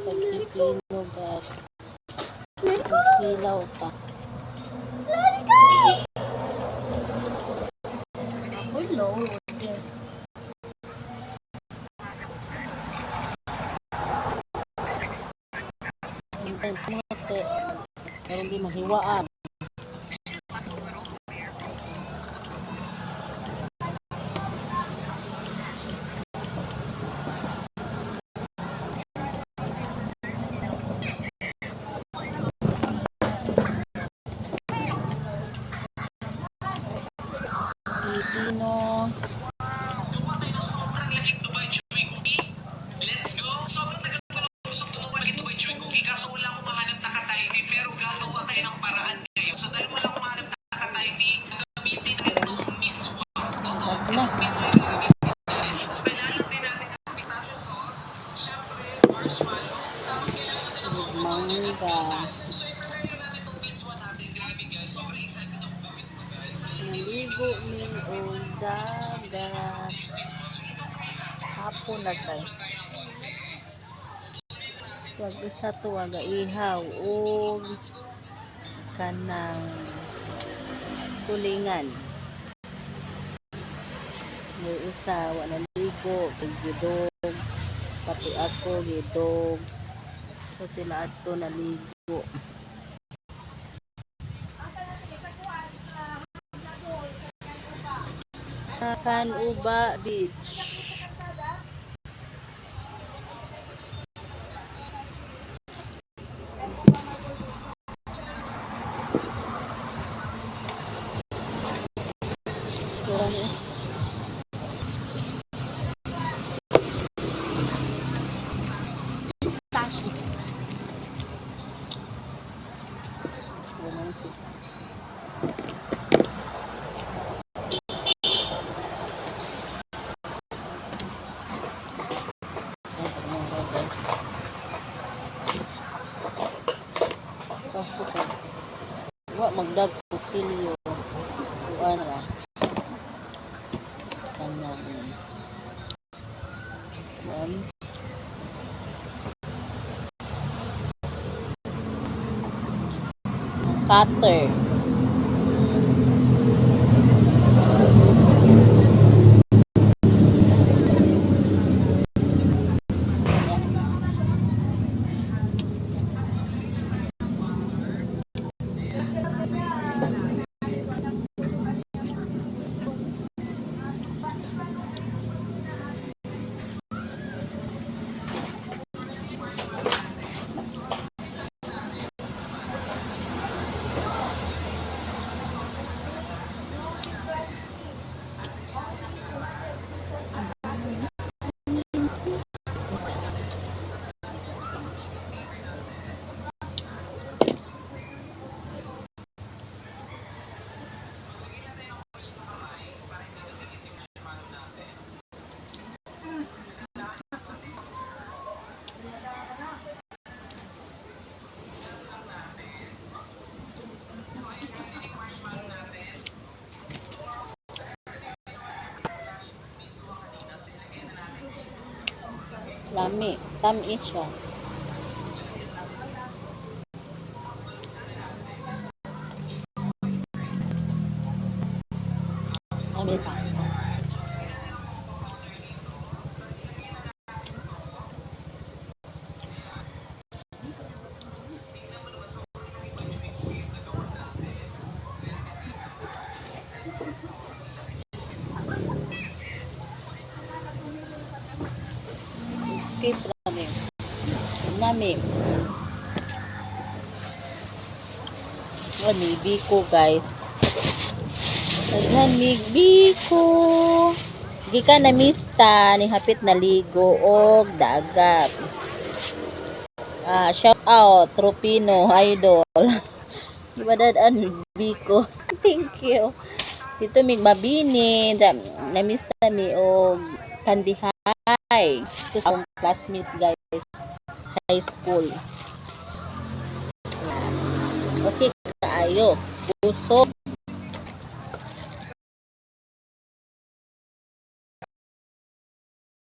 pagpipino gas. Hilaw pa. Uy, Lord. Pero hindi mahiwaan. Pilipino. Let's go! Sobrang tagal ko lang gusto tumawag ito by Joy Cookie kaso wala akong mahanap na ka-timing pero gagawa kayo ng paraan ngayon. So dahil wala akong mahanap na ka-timing, gagamitin natin itong miswa. Oo, itong miswa yung gagamitin. So kailangan din natin ng pistachio sauce, syempre marshmallow, tapos kailangan natin ng Mangga. gatas. So i-prepare nyo natin itong miswa natin. Grabe guys, sobrang excited ako gawin ito guys. Naligo ni o dagat. Hapon na tayo. Wag isa to aga ihaw o kanang tulingan. May isa wala ligo gidogs pati ako gidogs so sila ato naligo. Sa Canuba Beach. Pasukan. Wa magdag kutsilyo. Kuan ra. Kanang kuan. Cutter. Lami, tamis siya. Lami pa. Skip namin. Namin. Ano, biko guys. Naghan biko. Gika na mista ni hapit na ligo og dagat. Shout out Tropino Idol. Ibadadaan biko. Thank you. Dito mig mabini na mista mi og Kandihay. Ito sa akong classmate guys. High school. Okay kaayo. Busog.